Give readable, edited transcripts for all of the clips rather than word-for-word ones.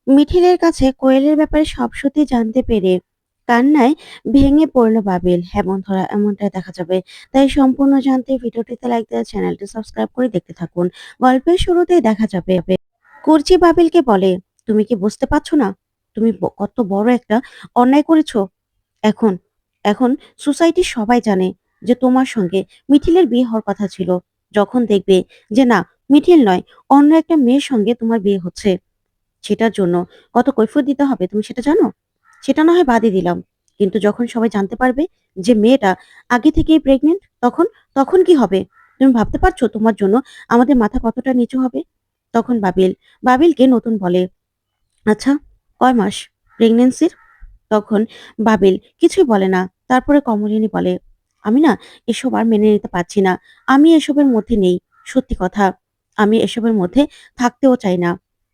মিঠিলের কাছে কোয়েলের ব্যাপারে সব সত্যি জানতে পেরে কান্নায় ভেঙে পড়ল বাবিল। এমনটাই দেখা যাবে। তাই সম্পূর্ণ জানতে ভিডিওটিতে লাইক দিয়ে চ্যানেলটি সাবস্ক্রাইব করে দেখতে থাকুন। গল্পের শুরুতেই দেখা যাবে কুর্চি বাবিলকে বলে, তুমি কি বুঝতে পারছো না? তুমি কত বড় একটা অন্যায় করেছো। এখন এখন সোসাইটির সবাই জানে যে তোমার সঙ্গে মিঠিলের বিয়ে হওয়ার কথা ছিল। যখন দেখবে যে না, মিঠিল নয়, অন্য একটা মেয়ের সঙ্গে তোমার বিয়ে হচ্ছে, সেটার জন্য কত কৈফিয়ত দিতে হবে তুমি সেটা জানো? সেটা না হয় বাদই দিলাম। কিন্তু যখন সবাই জানতে পারবে যে মেয়েটা আগে থেকেই প্রেগনেন্ট, তখন তখন কি হবে? তুমি ভাবতে পারছো তোমার জন্য আমাদের মাথা কতটা নিচু হবে? তখন বাবিলকে নতুন বলে, আচ্ছা, কয় মাস প্রেগনেন্সির? তখন বাবিল কিছুই বলে না। তারপরে কমলিনী বলে, আমি না এসব আর মেনে নিতে পারছি না। আমি এসবের মধ্যে নেই। সত্যি কথা, আমি এসবের মধ্যে থাকতেও চাই না।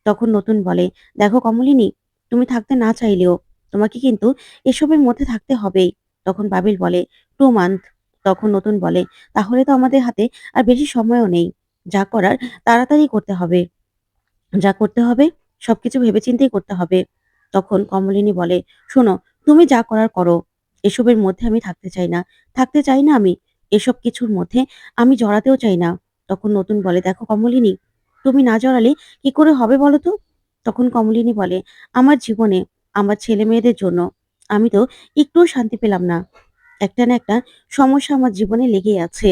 তখন নতুন বলে, দেখো কমলিনী, তুমি থাকতে না চাইলেও তোমাকে কিন্তু এসবের মধ্যে থাকতে হবেই। তখন বাবিল বলে, 2 মান্থ। তখন নতুন বলে, তাহলে তো আমাদের হাতে আর বেশি সময়ও নেই। যা করার তাড়াতাড়ি করতে হবে। যা করতে হবে সবকিছু ভেবেচিন্তেই করতে হবে। তখন কমলিনী বলে, শোনো, তুমি যা করার করো। এসবের মধ্যে আমি থাকতে চাই না। থাকতে চাই না আমি। এসব কিছুর মধ্যে আমি জড়াতেও চাই না। তখন নতুন বলে, দেখো কমলিনী, তুমি না জড়ালে কি করে হবে বলো তো? তখন কমলিনী বলে, আমার জীবনে আমার ছেলে মেয়েদের জন্য আমি তো একটুও শান্তি পেলাম না। একটা না একটা সমস্যা আমার জীবনে লেগেই আছে।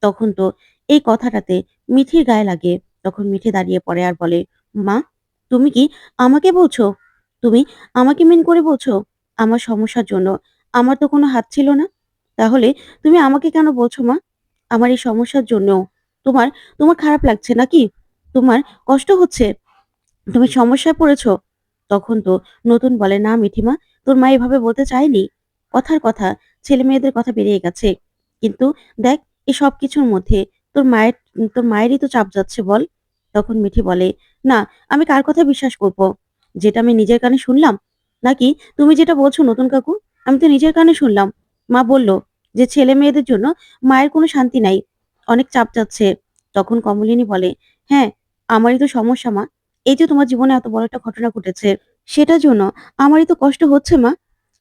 তখন তো এই কথাটাতে মিঠির গায়ে লাগে। তখন মিঠি দাঁড়িয়ে পড়ে আর বলে, মা, তুমি কি আমাকে বলছো? তুমি আমাকে মিন করে বলছো? আমার সমস্যার জন্য আমার তো কোনো হাত ছিল না। তাহলে তুমি আমাকে কেন বলছো মা? আমার এই সমস্যার জন্য তোমার তোমার খারাপ লাগছে নাকি? তোমার কষ্ট হচ্ছে? তুমি সমস্যায় পড়েছো? তখন তো নতুন বলে, না মিঠিমা, তোর মা এভাবে বলতে চায়নি। কথার কথা, ছেলে মেয়েদের কথা বেরিয়ে গেছে। কিন্তু দেখ, এই সব কিছুর মধ্যে তোর মায়ের তোর মায়েরই তো চাপ যাচ্ছে বল। তখন মিঠি বলে, না, আমি কার কথা বিশ্বাস করব? যেটা আমি নিজের কানে শুনলাম, নাকি তুমি যেটা বলছো নতুন কাকু? আমি তো নিজের কানে শুনলাম। মা বলল যে ছেলে মেয়েদের জন্য মায়ের কোনো শান্তি নাই, অনেক চাপ যাচ্ছে। তখন কমলিনী বলে, হ্যাঁ, আমারই তো সমস্যা মা। এই যে তোমার জীবনে এত বড় একটা ঘটনা ঘটেছে, সেটার জন্য আমারই তো কষ্ট হচ্ছে মা।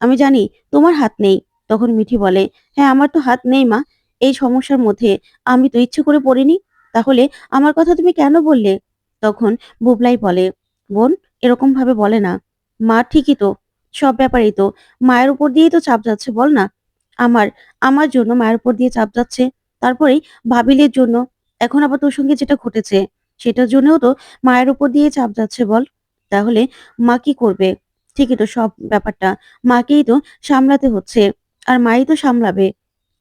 আমি জানি তোমার হাত নেই। তখন মিঠি বলে, হ্যাঁ, আমার তো হাত নেই মা। এই সমস্যার মধ্যে আমি তো ইচ্ছে করে পড়িনি। তাহলে আমার কথা তুমি কেন বললে? তখন বুবলাই বলে, বোন, এরকম ভাবে বলে না। মা ঠিকই তো, সব ব্যাপারেই তো মায়ের উপর দিয়েই তো চাপ যাচ্ছে বল না। আমার আমার জন্য মায়ের উপর দিয়ে চাপ যাচ্ছে। তারপরেই বাবিলের জন্য, এখন আবার তোর সঙ্গে যেটা ঘটেছে সেটার জন্যও তো মায়ের উপর দিয়ে চাপ যাচ্ছে বল। তাহলে মা কি করবে? ঠিকই তো, সব ব্যাপারটা মাকেই তো সামলাতে হচ্ছে। আর মাই তো সামলাবে।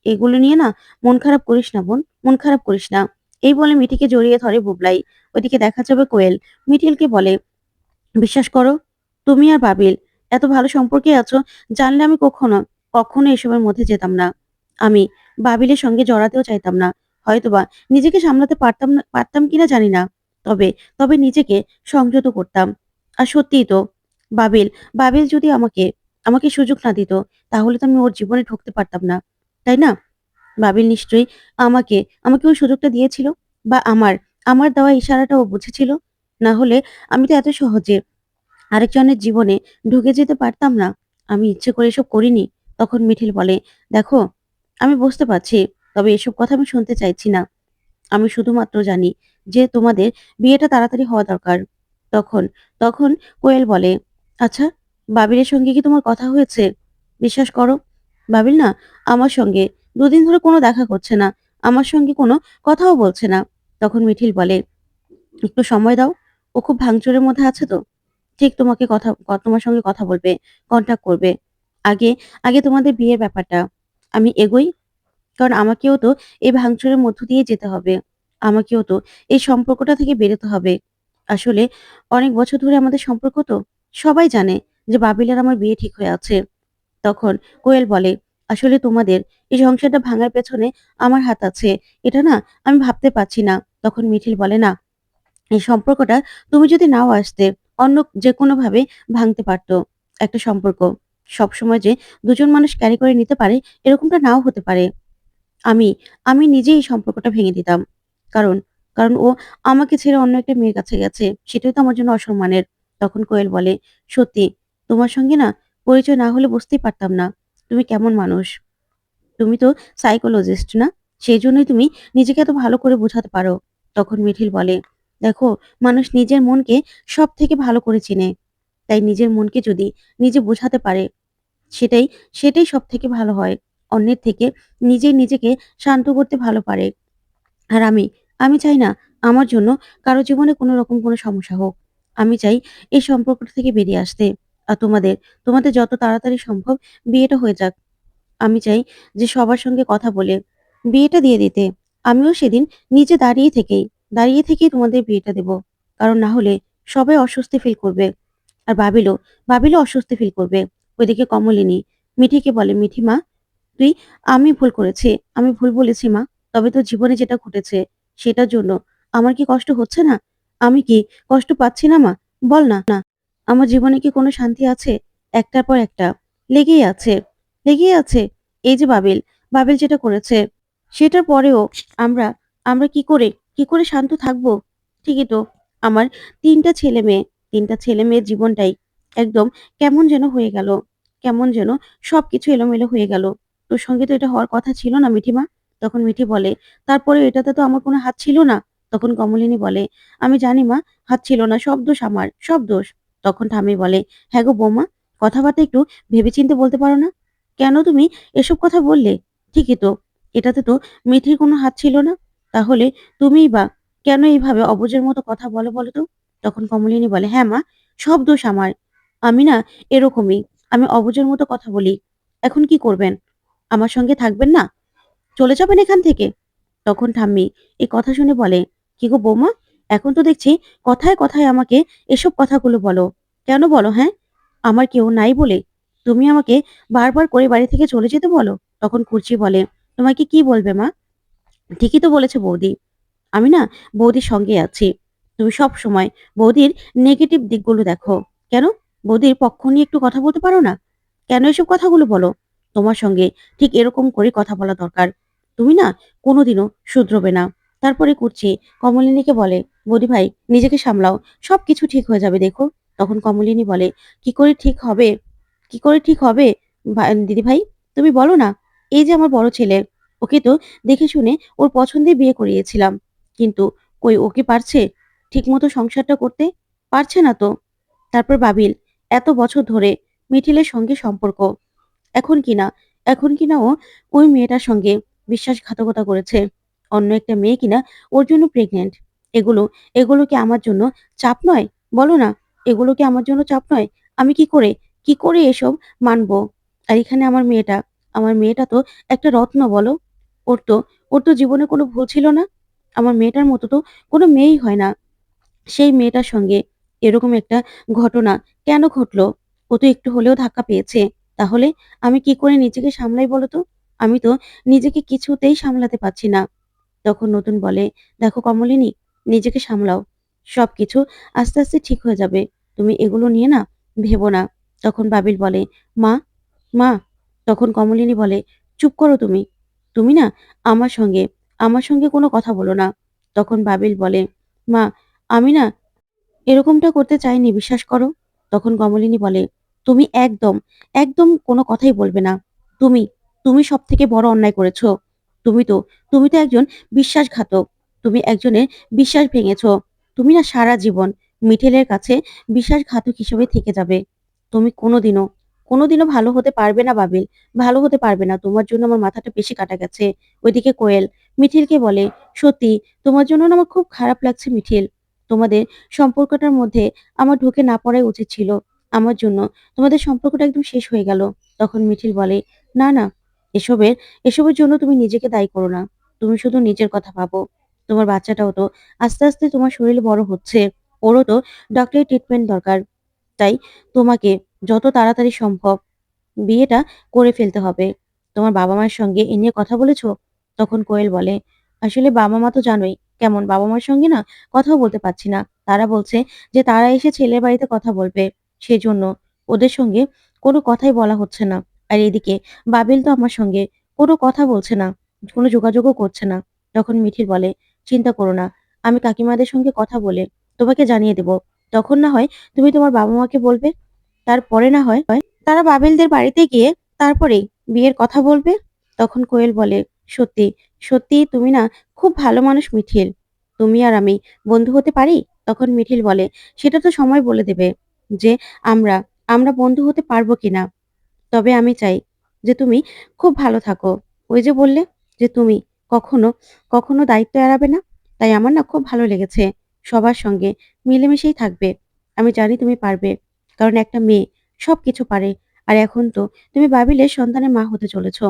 এগুলো নিয়ে না মন খারাপ করিস না বোন, মন খারাপ করিস না। এই বলে মিঠিকে জড়িয়ে ধরে বুবলাই। ওইদিকে দেখা যাবে কোয়েল মিঠিলকে বলে, বিশ্বাস করো, তুমি আর বাবিল এত ভালো সম্পর্কে আছো, জানলে আমি কখনো এসবের মধ্যে যেতাম না। আমি বাবিলের সঙ্গে জড়াতেও চাইতাম না। হয়তোবা নিজেকে সামলাতে পারতাম কিনা জানি না। তবে তবে নিজেকে সংযত করতাম। আর সত্যিই তো, বাবিল বাবিল যদি আমাকে আমাকে সুযোগ না দিত, তাহলে তো আমি ওর জীবনে ঢুকতে পারতাম না, তাই না? বাবিল নিশ্চয়ই আমাকে আমাকে ওই সুযোগটা দিয়েছিল, বা আমার দেওয়া ইশারাটা ও বুঝেছিল। না হলে আমি তো এত সহজে আরেকজনের জীবনে ঢুকে যেতে পারতাম না। আমি ইচ্ছে করে এসব করিনি। তখন মিঠিল বলে, দেখো, আমি বুঝতে পারছি, তবে এসব কথা আমি শুনতে চাইছি না। আমি শুধুমাত্র জানি যে তোমাদের বিয়েটা তাড়াতাড়ি হওয়া দরকার। তখন তখন কোয়েল বলে, আচ্ছা, বাবিলের সঙ্গে কি তোমার কথা হয়েছে? বিশ্বাস করো, বাবিল না আমার সঙ্গে 2 দিন ধরে কোনো দেখা করছে না। আমার সঙ্গে কোনো কথাও বলছে না। তখন মিঠিল বলে, একটু সময় দাও। ও খুব ভাঙচুরের মধ্যে আছে তো। ঠিক তোমার সঙ্গে কথা বলবে, কনট্যাক্ট করবে। আগে আগে তোমাদের বিয়ের ব্যাপারটা আমি এগোই। কারণ আমাকেও তো এই ভাঙচুরের মধ্য দিয়ে যেতে হবে। আমাকেও তো এই সম্পর্কটা থেকে বেরোতে হবে। আসলে অনেক বছর ধরে আমাদের সম্পর্ক তো। সবাই জানে যে বাবিল আর আমার বিয়ে ঠিক হয়ে আছে। তখন কোয়েল বলে, আসলে তোমাদের এই সংসারটা ভাঙার পেছনে আমার হাত আছে। এটা না আমি ভাবতে পারছি না। তখন মিঠিল বলে, না, এই সম্পর্কটা তুমি যদি নাও আসতে, অন্য যেকোনোভাবে ভাঙতে পারতো। একটা সম্পর্ক সবসময় যে 2 জন মানুষ ক্যারি করে নিতে পারে, এরকমটা নাও হতে পারে। আমি আমি নিজেই এই সম্পর্কটা ভেঙে দিতাম। কারণ কারণ ও আমাকে ছেড়ে অন্য একটা মেয়ের কাছে গেছে। সেটাই তো আমার জন্য অসম্মানের। তখন কোয়েল বলে, "সত্যি, তোমার সঙ্গে না পরিচয় না হলে বুঝতেই পারতাম না তুমি কেমন মানুষ। তুমি তো সাইকোলজিস্ট না? সেজন্যই তুমি নিজেকে এত ভালো করে বোঝাতে পারো।" তখন মিঠিল বলে, "দেখো, মানুষ নিজের মনকে সবথেকে ভালো করে চেনে। তাই নিজের মনকে যদি নিজে বোঝাতে পারে সেটাই সেটাই সবথেকে ভালো হয়। অন্যের থেকে নিজেই নিজেকে শান্ত করতে ভালো পারে। আর আমি চাই না আমার জন্য কারো জীবনে কোনো রকম কোনো সমস্যা হোক। আমি চাই এই সম্পর্কটা থেকে বেরিয়ে আসতে। আর তোমাদের যত তাড়াতাড়ি সম্ভব বিয়েটা হয়ে যাক। আমি চাই যে সবার সঙ্গে কথা বলে বিয়েটা দিয়ে দিতে। আমিও সেদিন নিজে দাঁড়িয়ে থেকেই তোমাদের বিয়েটা দেব। কারণ না হলে সবাই অস্বস্তি ফিল করবে। আর বাবিলও অস্বস্তি ফিল করবে।" ওইদিকে কমলিনী মিঠিকে বলে, "মিঠি মা, তুই আমি ভুল করেছি। আমি ভুল বলেছি মা। তবে তোর জীবনে যেটা ঘটেছে সেটার জন্য আমার কি কষ্ট হচ্ছে না? আমি কি কষ্ট পাচ্ছি না মা? বল না। আমার জীবনে কি কোনো শান্তি আছে? একটার পর একটা লেগেই আছে, লেগেই আছে। এই যে বাবিল যেটা করেছে সেটার পরেও আমরা আমরা কি করে শান্ত থাকবো? ঠিকই তো। আমার ৩ টা ছেলেমেয়ে, ৩ টা ছেলেমেয়ের জীবনটাই একদম কেমন যেন হয়ে গেল। কেমন যেন সবকিছু এলোমেলো হয়ে গেল। তোর সঙ্গে তো এটা হওয়ার কথা ছিল না মিঠি মা।" তখন মিঠি বলে, "তারপরেও এটাতে তো আমার কোনো হাত ছিল না।" তখন কমলিনী বলে, "আমি জানি মা, হাত ছিল না। সব দোষ আমার, সব দোষ।" তখন ঠাম্মি বলে, "হ্যাঁ গো বৌমা, কথাবার্তা একটু ভেবেচিন্তে বলতে পারো না? কেন তুমি এসব কথা বললে? ঠিকই তো, এটাতে তো মিঠির কোনো হাত ছিল না। তাহলে তুমিই বা কেন এইভাবে অবুঝের মতো কথা বলো বলো তো?" তখন কমলিনী বলে, "হ্যাঁ মা, সব দোষ আমার। আমি না এরকমই। আমি অবুঝের মতো কথা বলি। এখন কি করবেন? আমার সঙ্গে থাকবেন না? চলে যাবেন এখান থেকে?" তখন ঠাম্মি এই কথা শুনে বলে, "কি গো বৌমা, এখন তো দেখছি কথায় কথায় আমাকে এসব কথাগুলো বলো। কেন বলো হ্যাঁ? আমার কেউ নাই বলে তুমি আমাকে বারবার করে বাড়ি থেকে চলে যেতে বলো?" তখন কুর্চি বলে, "তোমাকে কি বলবে মা? ঠিকই তো বলেছে বৌদি। আমি না বৌদির সঙ্গে আছি। তুমি সবসময় বৌদির নেগেটিভ দিকগুলো দেখো। কেন? বৌদির পক্ষ নিয়ে একটু কথা বলতে পারো না? কেন এসব কথাগুলো বলো? তোমার সঙ্গে ঠিক এরকম করে কথা বলা দরকার। তুমি না কোনোদিনও শুধরোবে না।" তারপরে কুর্চি কমলিনীকে বলে, "বৌদি ভাই, নিজেকে সামলাও। সবকিছু ঠিক হয়ে যাবে দেখো।" তখন কমলিনী বলে, "কি করে ঠিক হবে? কি করে ঠিক হবে? দিদি ভাই, তুমি বলো না। এই যে আমার বড় ছেলে, ওকে তো দেখে শুনে ওর পছন্দে বিয়ে করিয়েছিলাম। কিন্তু কই ও কি পারছে ঠিকমতো সংসারটা করতে? পারছে না তো। তারপর বাবিল, এত বছর ধরে মিঠিলের সঙ্গে সম্পর্ক। এখন কিনা এখন কিনা ও ওই মেয়েটার সঙ্গে বিশ্বাসঘাতকতা করেছে। অন্য একটা মেয়ে কিনা ওর জন্য প্রেগন্যান্ট। এগুলো এগুলো কি আমার জন্য চাপ নয়? বলো না, এগুলো কি আমার জন্য চাপ নয়? আমি কি করে এসব মানবো? আর এখানে আমার মেয়েটা তো একটা রত্ন বলো। ওর তো ওর তো জীবনে কোনো ভুল ছিল না। আমার মেয়েটার মতো তো কোনো মেয়েই হয় না। সেই মেয়েটার সঙ্গে এরকম একটা ঘটনা কেন ঘটলো? ও তো একটু হলেও ধাক্কা পেয়েছে। তাহলে আমি কি করে নিজেকে সামলাই বলো তো? আমি তো নিজেকে কিছুতেই সামলাতে পারছি না।" তখন নতুন বলে, "দেখো কমলিনী, নিজেকে সামলাও। সবকিছু আস্তে আস্তে ঠিক হয়ে যাবে। তুমি এগুলো নিয়ে না ভেবো না।" তখন বাবিল বলে, "মা, মা।" তখন কমলিনী বলে, "চুপ করো তুমি। তুমি না আমার সঙ্গে আমার সঙ্গে কোনো কথা বলো না।" তখন বাবিল বলে, "মা, আমি না এরকমটা করতে চাইনি, বিশ্বাস করো।" তখন কমলিনী বলে, "তুমি একদম কোনো কথাই বলবে না। তুমি, তুমি সবথেকে বড় অন্যায় করেছো। তুমি তো তুমি তো একজন বিশ্বাসঘাতক। তুমি একজনের বিশ্বাস ভেঙেছো। তুমি না সারা জীবন মিঠেলের কাছে বিশ্বাসঘাতক হিসেবে থেকে যাবে। তুমি কোনোদিনও ভালো হতে পারবে না বাবিল। ভালো হতে পারবে না। তোমার জন্য আমার মাথাটা বেশি কাটা গেছে।" ওইদিকে কোয়েল মিঠিলকে বলে, "সত্যি, তোমার জন্য না আমার খুব খারাপ লাগছে মিঠিল। তোমাদের সম্পর্কটার মধ্যে আমার ঢুকে না পড়াই উচিত ছিল। আমার জন্য তোমাদের সম্পর্কটা একদম শেষ হয়ে গেল।" তখন মিঠিল বলে, "না, না, এসবের এসবের জন্য তুমি নিজেকে দায়ী করো না। তুমি শুধু নিজের কথা ভাবো। তোমার বাচ্চাটাও তো আস্তে আস্তে তোমার শরীরে বড় হচ্ছে। ওরও তো ডক্টরি ট্রিটমেন্ট দরকার। তাই তোমাকে যত তাড়াতাড়ি সম্ভব বিয়েটা করে ফেলতে হবে। তোমার বাবা-মায়ের সঙ্গে এ নিয়ে কথা বলেছো?" তখন কোয়েল বলে, "আসলে বাবা-মা তো জানোই কেমন, বাবা-মার সঙ্গে না কথাও বলতে পারছি না। তারা বলছে যে তারা এসে ছেলের বাড়িতে কথা বলবে। সেজন্য ওদের সঙ্গে কোনো কথাই বলা হচ্ছে না। আর এদিকে বাবিল তো আমার সঙ্গে কোনো কথা বলছে না, কোনো যোগাযোগও করছে না।" তখন মিঠিল বলে, "চিন্তা করো না। আমি কাকিমাদের সঙ্গে কথা বলে তোমাকে জানিয়ে দেব। তখন না হয় তুমি তোমার বাবা-মাকে বলবে। তারপরে না হয় তারা বাবিলদের বাড়িতে গিয়ে তারপরেই বিয়ের কথা বলবে। তখন কোয়েল বলে, "সত্যি, সত্যিই তুমি না খুব ভালো মানুষ মিঠিল। তুমি আর আমি বন্ধু হতে পারি?" তখন মিঠিল বলে, "সেটা তো সময় বলে দেবে যে আমরা আমরা বন্ধু হতে পারবো কিনা। তবে আমি চাই যে তুমি খুব ভালো থাকো। ওই যে বললে যে তুমি কখনো, কখনো দায়িত্ব এড়াবে না। তাই আমার না খুব ভালো লেগেছে। সবার সঙ্গে মিলেমিশেই থাকবে। আমি জানি তুমি পারবে। কারণ একটা মেয়ে সবকিছু পারে। আর এখন তো তুমি বাবিলের সন্তানের মা হতে চলেছ।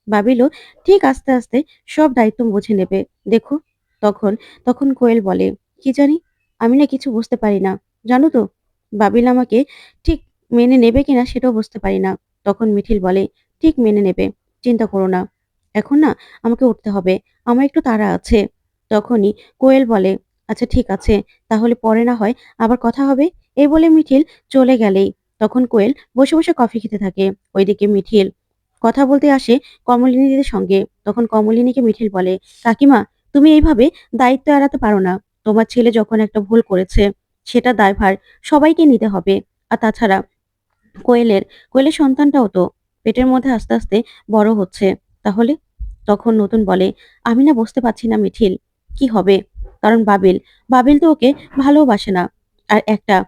বাবিলও ঠিক আস্তে, আস্তে সব দায়িত্ব বুঝে নেবে। দেখো।" তখন, তখন কোয়েল বলে, "কি জানি? আমি না কিছু বুঝতে পারি না। জানো তো? বাবিল আমাকে ঠিক মেনে নেবে কিনা সেটাও বুঝতে পারি না।" তখন মিঠিল বলে, "ঠিক মেনে নেবে। চিন্তা করো না। এখন না আমাকে উঠতে হবে। আমার একটু তাড়া আছে।" তখনই কোয়েল বলে, "আচ্ছা ঠিক আছে। তাহলে পরে না হয় আবার কথা হবে।" এই বলে মিঠিল চলে গেলেই তখন কোয়েল বসে, বসে কফি খেতে থাকে। ওইদিকে মিঠিল কথা বলতে আসে কমলিনীদের সঙ্গে। তখন কমলিনীকে মিঠিল বলে, "কাকিমা, তুমি এইভাবে দায়িত্ব এড়াতে পারো না। তোমার ছেলে যখন একটা ভুল করেছে, সেটার দায়ভার সবাইকে নিতে হবে। আর তাছাড়া কোয়েলের সন্তানটাও তো পেটের মধ্যে আস্তে, আস্তে বড় হচ্ছে। তাহলে?" তখন নতুন বলে, "আমি না বুঝতে পারছি না মিঠিল, কি হবে? কারণ বাবিল তো ওকে ভালোবাসে না। আর একটা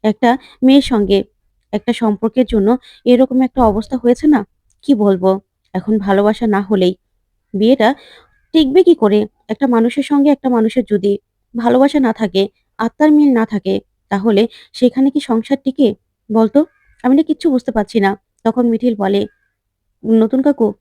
একটা মেয়ের সঙ্গে একটা সম্পর্কের জন্য এরকম একটা অবস্থা হয়েছে না? কি বলবো? এখন ভালোবাসা না হলেই বিয়েটা টিকবে কি করে? একটা মানুষের সঙ্গে একটা মানুষের যদি ভালোবাসা না থাকে, আত্মার মিল না থাকে, তাহলে সেখানে কি সংসার টিকে? বলতো? আমি না কিচ্ছু বুঝতে পারছি না।" তখন মিঠিল বলে, "নতুন কাকু,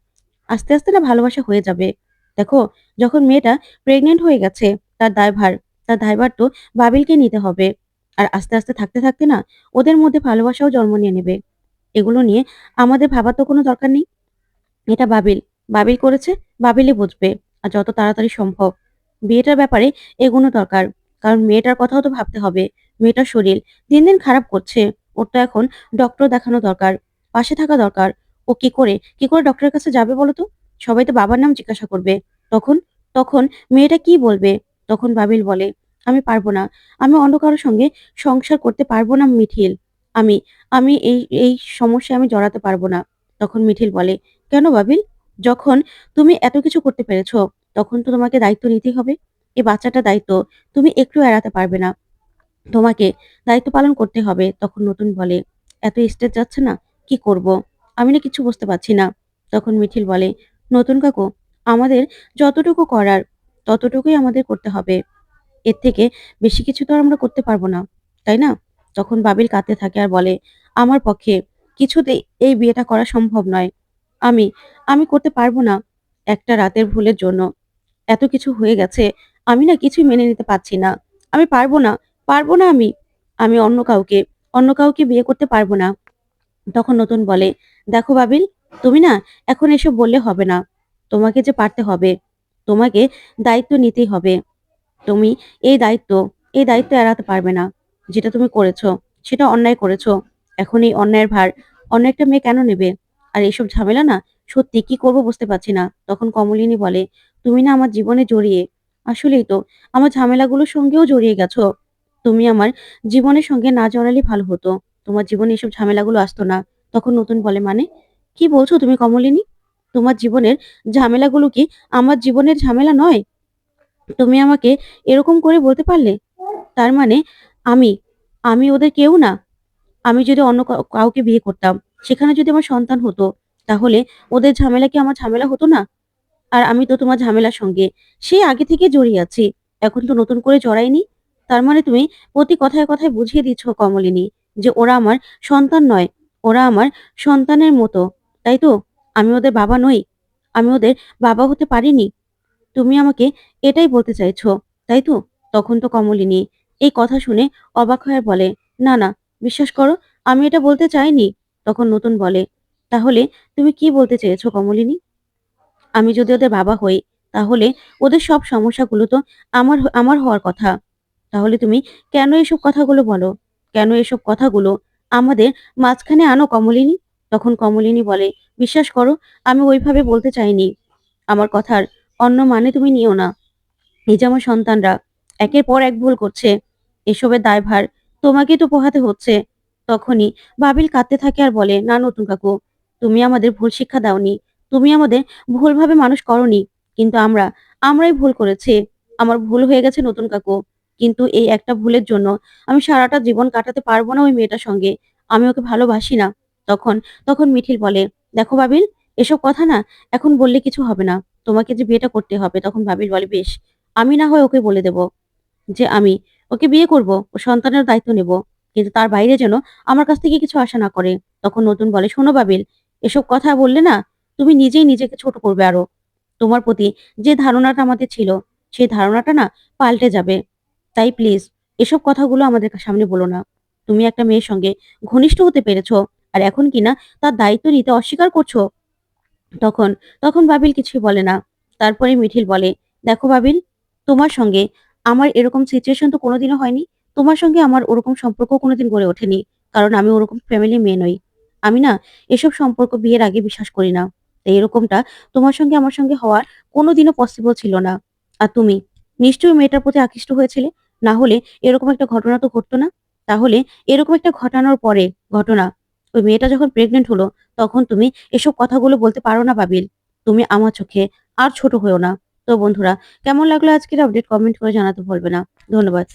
আস্তে, আস্তে না ভালোবাসা হয়ে যাবে। দেখো, যখন মেয়েটা প্রেগন্যান্ট হয়ে গেছে, তার দায়ভার তো বাবিলকে নিতে হবে। আর আস্তে, আস্তে থাকতে, থাকতে না ওদের মধ্যে ভালোবাসাও জন্ম নিয়ে নেবে। এগুলো নিয়ে আমাদের ভাবার তো কোনো দরকার নেই। এটা বাবিল করেছে, বাবিলই বুঝবে। আর যত তাড়াতাড়ি সম্ভব বিয়েটার ব্যাপারে এগোনো দরকার। কারণ মেয়েটার কথাও তো ভাবতে হবে। মেয়েটার শরীর দিন, দিন খারাপ করছে। ওর তো এখন ডক্টর দেখানো দরকার। পাশে থাকা দরকার। ও কি করে ডক্টরের কাছে যাবে বলো তো? সবাই তো বাবার নাম জিজ্ঞাসা করবে। তখন, তখন মেয়েটা কি বলবে?" তখন বাবিল বলে, "আমি পারব না। আমি অন্য কারো সঙ্গে সংসার করতে পারব না মিঠিল। আমি আমি এই সমস্যায় আমি জড়াতে পারব না।" তখন মিঠিল বলে, "কেন বাবিল? যখন তুমি এত কিছু করতে পেরেছো, তখন তো তোমাকে দায়িত্ব নিতেই হবে। এই বাচ্চাটার দায়িত্ব তুমি একটু এড়াতে পারবে না। তোমাকে দায়িত্ব পালন করতে হবে।" তখন নতুন বলে, "এত স্ট্রেস যাচ্ছে না, কি করব? আমি না কিছু বুঝতে পারছি না।" তখন মিঠিল বলে, "নতুন কাকু, আমাদের যতটুকু করার ততটুকুই আমাদের করতে হবে। এর থেকে বেশি কিছু তো আর আমরা করতে পারব না। তাই না?" তখন বাবিল কাঁদতে থাকে আর বলে, "আমার পক্ষে কিছুতেই এই বিয়েটা করা সম্ভব নয়। আমি আমি করতে পারব না। একটা রাতের ভুলের জন্য এত কিছু হয়ে গেছে। আমি না কিছুই মেনে নিতে পারছি না। আমি পারব না, পারব না আমি। আমি অন্য কাউকে বিয়ে করতে পারব না।" তখন নতুন বলে, "দেখো বাবিল, তুমি না এখন এসব বললে হবে না। তোমাকে যে পারতে হবে। তোমাকে দায়িত্ব নিতেই হবে। তুমি এই দায়িত্ব, এই দায়িত্ব এড়াতে পারবে না। যেটা তুমি করেছো, সেটা অন্যায় করেছো। এখন এই অন্যায়ের ভার অন্য একটা মেয়ে কেন নেবে? আর এসব ঝামেলা না সত্যি কি করব বুঝতে পারছি না।" তখন কমলিনী বলে, "তুমি না আমার জীবনে জড়িয়ে আসলেই তো আমার ঝামেলাগুলোর সঙ্গেও জড়িয়ে গেছো। তুমি আমার জীবনের সঙ্গে না জড়ালেই ভালো হতো। তোমার জীবনে এসব ঝামেলাগুলো আসতো না।" তখন নতুন বলে, "মানে? কি বলছো তুমি কমলিনী? তোমার জীবনের ঝামেলাগুলো কি আমার জীবনের ঝামেলা নয়? তুমি আমাকে এরকম করে বলতে পারলে? তার মানে আমি, আমি ওদের কেউ না? আমি যদি অন্য কাউকে বিয়ে করতাম, সেখানে যদি আমার সন্তান হতো, তাহলে ওদের ঝামেলা কি আমার ঝামেলা হতো না? আর আমি তো তোমার ঝামেলার সঙ্গে সেই আগে থেকে জড়িয়ে আছি। এখন তো নতুন করে জড়াইনি। তার মানে তুমি প্রতি কথায়, কথায় বুঝিয়ে দিচ্ছ কমলিনী যে ওরা আমার সন্তান নয়। ওরা আমার সন্তানের মতো। তাই তো? আমি ওদের বাবা নই। আমি ওদের বাবা হতে পারিনি। তুমি আমাকে এটাই বলতে চাইছো, তাই তো?" তখন তো কমলিনী এই কথা শুনে অবাক হয়ে বলে, "না, না, বিশ্বাস করো, আমি এটা বলতে চাইনি।" তখন নতুন বলে, "তাহলে তুমি কি বলতে চেয়েছো কমলিনী? আমি যদি ওদের বাবা হই, তাহলে ওদের সব সমস্যাগুলো তো আমার হওয়ার কথা। তাহলে তুমি কেন এসব কথাগুলো বলো? কেন এসব কথাগুলো আমাদের মাঝখানে আনো কমলিনী?" তখন কমলিনী বলে, "বিশ্বাস করো, আমি ওইভাবে বলতে চাইনি। আমার কথার অন্য মানে তুমি নিও না। এই যে আমার সন্তানরা একের পর এক ভুল করছে, এসবের দায়ভার তোমাকেই তো পোহাতে হচ্ছে। তখনই বাবিল কাঁদতে থাকে আর বলে, "না নতুন কাকু, তুমি আমাদের ভুল শিক্ষা দাওনি। তুমি আমাদের ভুলভাবে মানুষ করোনি। কিন্তু আমরাই ভুল করেছি। আমার ভুল হয়ে গেছে নতুন কাকু। কিন্তু এই একটা ভুলের জন্য আমি সারাটা জীবন কাটাতে পারব না ওই মেয়েটার সঙ্গে। আমি ওকে ভালোবাসি না।" তখন তখন মিঠিল বলে, "দেখো বাবিল, এসব কথা না এখন বললে কিছু হবে না। তোমাকে যে বিয়েটা করতে হবে।" তখন বাবিল বলে, "বেশ, আমি না হয় ওকে বলে দেব যে আমি ওকে বিয়ে করব, ও সন্তানের দায়িত্ব নেব। কিন্তু তার বাইরে যেন আমার কাছ থেকে কিছু আশা না করে।" তখন নতুন বলে, "শোনো বাবিল, এসব কথা বললে না তুমি নিজেই নিজেকে ছোট করবে আরো। তোমার প্রতি যে ধারণাটা আমাদের ছিল, সেই ধারণাটা না পাল্টে যাবে। তাই প্লিজ এসব কথাগুলো আমাদের সামনে বলো না। তুমি একটা মেয়ের সঙ্গে ঘনিষ্ঠ হতে পেরেছো, আর এখন কিনা তার দায়িত্ব নিতে অস্বীকার করছো?" তখন তখন বাবিল কিছুই বলে না। তারপরে মিঠিল বলে, "দেখো বাবিল, তোমার সঙ্গে আমার এরকম সিচুয়েশন তো কোনোদিনও হয়নি। তোমার সঙ্গে আমার ওরকম সম্পর্ক কোনোদিন গড়ে ওঠেনি। কারণ আমি ওরকম ফ্যামিলির মেয়ে নই। আমি না এসব সম্পর্ক বিয়ের আগে বিশ্বাস করি না। তাই এরকমটা তোমার সঙ্গে আমার সঙ্গে হওয়ার কোনোদিনও পসিবল ছিল না। আর তুমি নিশ্চয়ই মেয়েটার প্রতি আকৃষ্ট হয়েছিলে। না হলে এরকম একটা ঘটনা তো ঘটতো না। তাহলে এরকম একটা ঘটানোর পরে ঘটনা, ওই মেয়েটা যখন প্রেগন্যান্ট হলো, তখন তুমি এসব কথাগুলো বলতে পারো না বাবিল। তুমি আমার চোখে আর ছোট হইও না।" তো বন্ধুরা, কেমন লাগলো আজকের আপডেট? কমেন্ট করে জানাতে ভুলবে না। ধন্যবাদ।